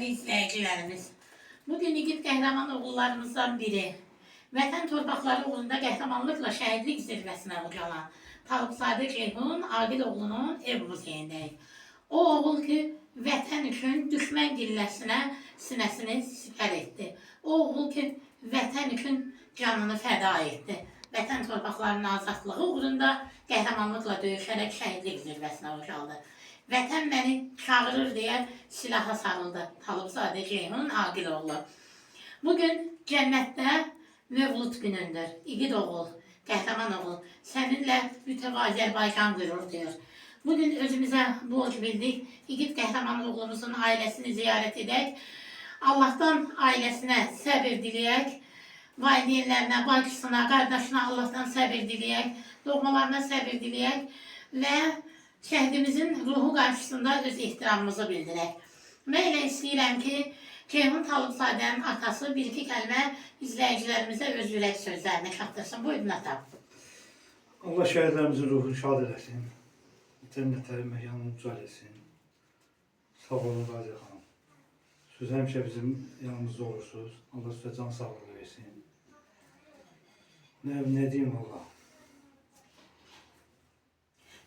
Değerli izleyicilerimiz, bugün igid qəhrəman oğullarımızdan biri, vətən torpaqları uğrunda qəhrəmanlıqla şəhidlik zirvəsinə ucalan Talıbzadə Ceyhun Aqiloğlunun ev muzeyindəyik. O oğul ki, vətən üçün düşmən gilləsinə sinəsini sipər etdi. O oğul ki, vətən üçün canını fəda etdi. Vətən torpaqlarının azadlığı uğrunda qəhrəmanlıqla döyüşərək şəhidlik zirvəsinə ucaldı. Vətən məni çağırır deyə silaha sarıldı Talıbzadə Ceyhun Aqiloğlu. Bugün cənnətdə Mövlud günündür. İgid oğul, qəhrəman oğul, səninlə bütöv Azərbaycan qürur duyur. Bugün özümüzə borc bildik, igid qəhrəman oğlumuzun ailəsini ziyarət edək, Allah'tan ailəsinə səbir diləyək, valideynlərinə, bacısına, qardaşına Allah'tan səbir diləyək, doğmalarına səbir diləyək və şəhidimizin ruhu qarşısında öz ehtiramımızı bildirək. Mən elə istəyirəm ki, Ceyhun Talıbzadənin atası bir-iki kəlmə izləyicilərimizə öz ürək sözlərini çatdırsın. Buyurun ata. Allah şəhidlərimizin ruhunu şad eləsin. Cənnətlərin məkanını ucal etsin. Sağ olun Qaziyə xanım. Siz həmişə bizim yanımızda olursunuz. Allah sizə can sağlığı versin. Ne diyeyim Allah.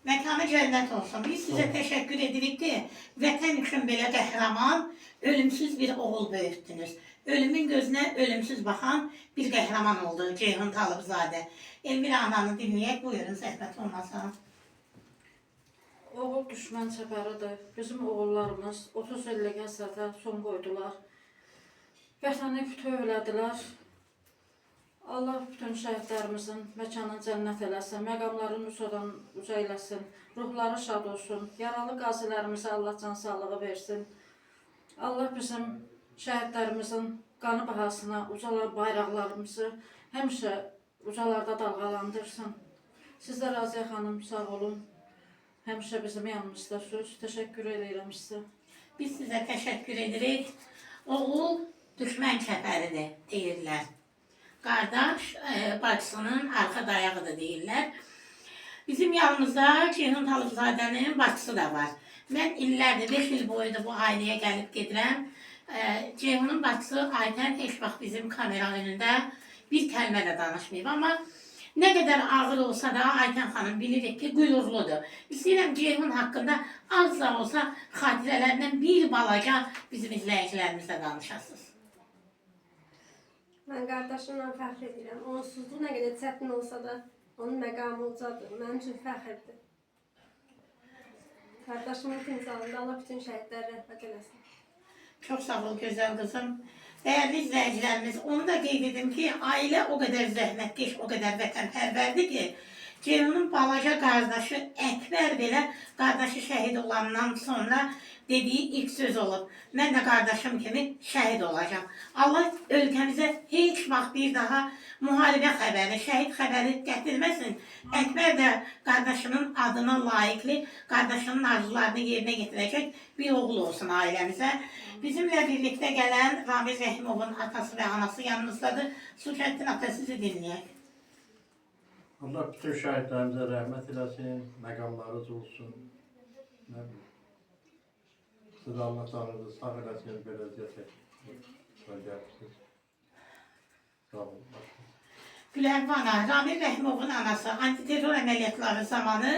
Məkanı cənnət olsun. Biz sizə təşəkkür edirik ki, vətən üçün belə qəhrəman, ölümsüz bir oğul böyütdünüz. Ölümün gözünə ölümsüz baxan bir qəhrəman oldu Ceyhun Talıbzadə. Elmira ananı dinləyək, buyurun, zəhmət olmasa. Oğul düşmən çəpəridir. Bizim oğullarımız 30 illik həsrətə son qoydular. Vətəni bütöv elədilər. Allah bütün şəhidlərimizin məkanını cənnət eləsin, məqamlarını uca eləsin, ruhları şad olsun, yaralı qazilərimizə Allah can sağlığı versin. Allah bizim şəhidlərimizin qanı bahasına ucalan bayraqlarımızı həmişə ucalarda dalğalandırsın. Siz də Raziyə xanım sağ olun, həmişə bizim yanımızdasınız. Təşəkkür edirəm sizə. Biz sizə təşəkkür edirik. Oğul düşmən çəpəridir deyirlər. Qardaş bacısının arxa dayağıdır deyirlər. Bizim yanımızda Ceyhun Talıbzadənin bacısı da var. Mən illərdir, 5 il boyudur bu ailəyə gəlib gedirəm. Ceyhunun bacısı Aytən heç vaxt bizim kamera önündə bir kəlmə də danışmayıb. Amma nə qədər ağır olsa da Aytən xanım bilirik ki, qürurludur. İstəyirəm Ceyhun haqqında az da olsa xatirələrindən bir balaca bizim izləyicilərimizlə danışasınız. Mən qardaşımla fəxr edirəm. Onsuzluq nə qədər çətin olsa da onun məqamı ucadır. Mənim üçün fəxrdir. Qardaşımın timsalında Allah bütün şəhidlər rəhmət eləsin. Çox sağ ol gözəl qızım. Dəyərli izləyicilərimiz, onu da qeyd edim ki, ailə o qədər zəhmətkeş, o qədər vətənpərvərdir ki, Ceyhunun balaca qardaşı Əkbər belə qardaşı şəhid olandan sonra dediyi ilk söz olub. Mən də qardaşım kimi şəhid olacağım. Allah ölkəmizə heç vaxt bir daha müharibə xəbəri, şəhid xəbəri gətirməsin. Əkbər də qardaşının adına layiqli, qardaşının arzularını yerinə getirəcək bir oğul olsun ailəmizə. Bizimlə birlikdə gələn Ramiz Rəhimovun atası və anası yanımızdadır. Sulkəddin ata sizi dinləyək. Allah bütün şəhidlərimizə rəhmət eləsin, məqamlarınız olsun. Nə bileyim. Siz Allah tanrınızı sağ eləsin, belə gəlmişsiniz. Sağ olun. Gülərvana, Ramil Rəhimovun anası antiterror əməliyyatları zamanı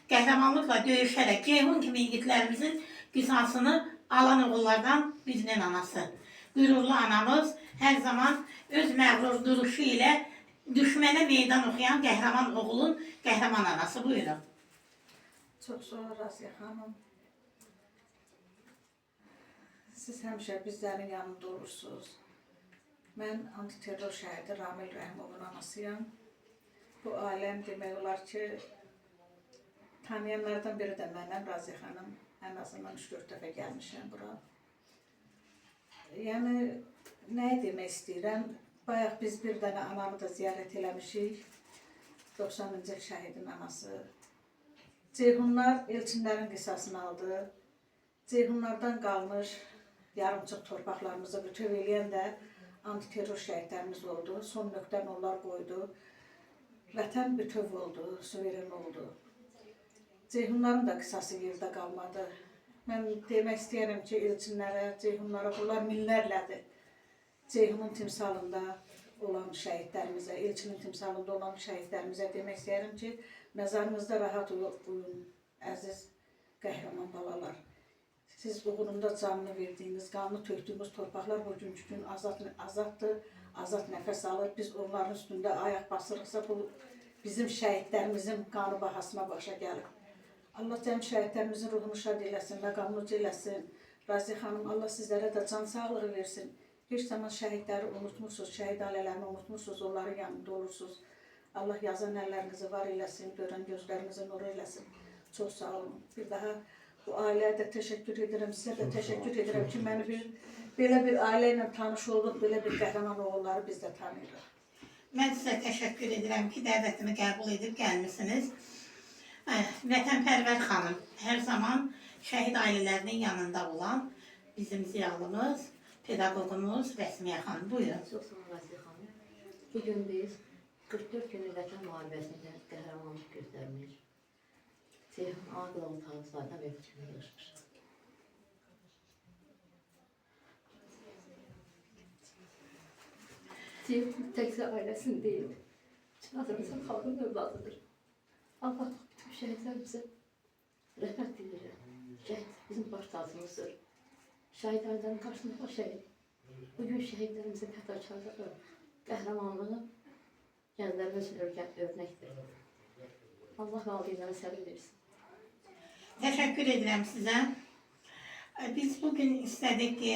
qəhrəmanlıqla döyüşərək Ceyhun kimi yiğitlərimizin qisasını alan oğullardan birinin anası. Qürurlu anamız hər zaman öz məğrur duruşu ilə düşmənə meydan oxuyan qəhrəman oğulun qəhrəman anası. Buyurun. Çox sağ ol Raziyə xanım. Siz həmişə bizlərin yanında olursunuz. Mən antiterror şəhidi Ramil Rəhimovun anasıyam. Bu ailəm demək olar ki, tanıyanlardan biri də mənəm, Raziyə xanım. Ən azından 3-4 dəfə gəlmişəm bura. Yəni, nə demək istəyirəm? Bayaq biz bir dənə anamı da ziyarət eləmişik. 90-cı il şəhidin anası. Ceyhunlar elçinlərin qisasını aldı. Ceyhunlardan qalmış yarımçıq torpaqlarımızı bütöv eləyən də antiterror şəhidlərimiz oldu. Son nöqtəni onlar qoydu. Vətən bütöv oldu, suveren oldu. Ceyhunların da qisası yerdə qalmadı. Mən demək istəyirəm ki, elçinlərə, Ceyhunlara, bunlar minlərlədir. Ceyhunun timsalında olan şəhidlərimizə, elçinin timsalında olan şəhidlərimizə demək istəyirəm ki, məzarınızda rahat uyun, əziz qəhrəman balalar. Siz uğrunda canını verdiyiniz, qanını tökdüyümüz torpaqlar bugünkü gün azaddır, azad nəfəs alır. Biz onların üstündə ayaq basırıqsa, bu bizim şəhidlərimizin qanı bahasına başa gəlir. Allah cəm şəhidlərimizin ruhunu şad eləsin, məqamını eləsin. Razi xanım, Allah sizlərə də can sağlığı versin. Heç zaman şəhidləri unutmursunuz, şəhid ailələrini unutmursunuz, onların yanında olursunuz. Allah yazan əllərinizi var eləsin, görən gözlərinizi nur eləsin. Çox sağ olun. Bir daha bu ailəyə də təşəkkür edirəm, sizə də təşəkkür edirəm ki, məni belə bir ailə ilə tanış olduq, belə bir qəhrəman oğulları biz də tanıyırıq. Mən sizə təşəkkür edirəm ki, dəvətimi qəbul edib gəlmisiniz. Vətənpərvər xanım, hər zaman şəhid ailələrinin yanında olan bizim ziyalımız, pedaqogumuz Rəsmiyə xanım. Buyurun. Çox sağ olun Rəsmiyə xanım. Bu gün biz 44 günlük vətən müharibəsində qəhrəmanlıq göstərmiş, Ceyhun Aqiloğlu Tağısadan mövcuduna yığışmışıq. Ceyhun təkcə ailəsini deyil, Azərbaycan xalqının övladıdır. Allah bütün şəhidlərimizə rəhmət diləyirəm. Şəhid bizim baş tacımızdır. Şəhidlərdən qarşısında o şəhid. Bugün şəhidlərimizin fədakarlığı, qəhrəmanlığı gənclərimiz üçün örnəkdir. Allah valideynlərə səbir versin. Təşəkkür edirəm sizə. Biz bugün istədik ki,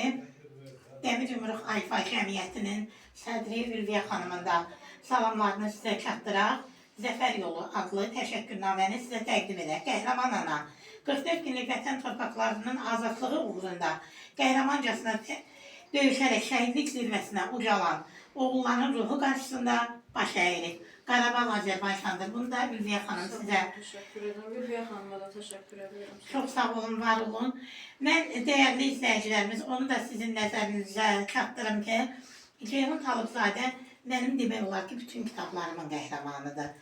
Dəmir Yumruq Ayfa Cəmiyyətinin sədri Ülviyə xanımın da salamlarını sizə çatdıraq. Zəfər yolu adlı təşəkkürnaməni sizə təqdim edək. Qəhrəman ana, 44 günlük vətən torpaqlarının azadlığı uğrunda qəhrəmancasına döyüşərək şəhidlik zirvəsinə ucalan oğulların ruhu qarşısında baş əyirik. Qarabağ Azərbaycandır. Bunu da Ülviyə xanım sizə Təşəkkür edirəm. Ülviyə xanıma da təşəkkür edirəm. çox sağ olun, var olun. Mən dəyərli izləyicilərimiz, onu da sizin nəzərinizə çatdırım ki, Ceyhun Talıbzadə mənim demək olar ki, bütün kitablarımın qəhrəmanıdır.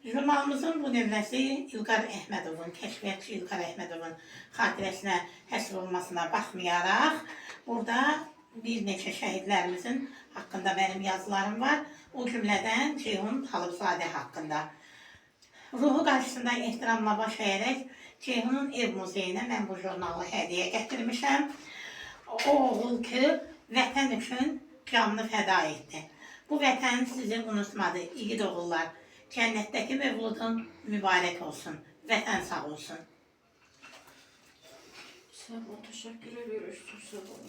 Jurnalımızın bu nömrəsi İlqar Əhmədovun, kəşfiyyatçı İlqar Əhmədovun xatirəsinə həsr olmasına baxmayaraq, burada bir neçə şəhidlərimizin haqqında mənim yazılarım var. O cümlədən Ceyhun Talıbzadə haqqında. Ruhu qarşısında ehtiramla baş əyərək Ceyhunun ev muzeyinə mən bu jurnalı hədiyyə gətirmişəm. O oğul ki, vətən üçün canını fəda etdi. Bu vətən sizi unutmadı, igid oğullar. Cənnətdəki mövludun mübarək olsun. Vətən sağ olsun. Sağ ol, təşəkkür edirik. Çox sağ ol.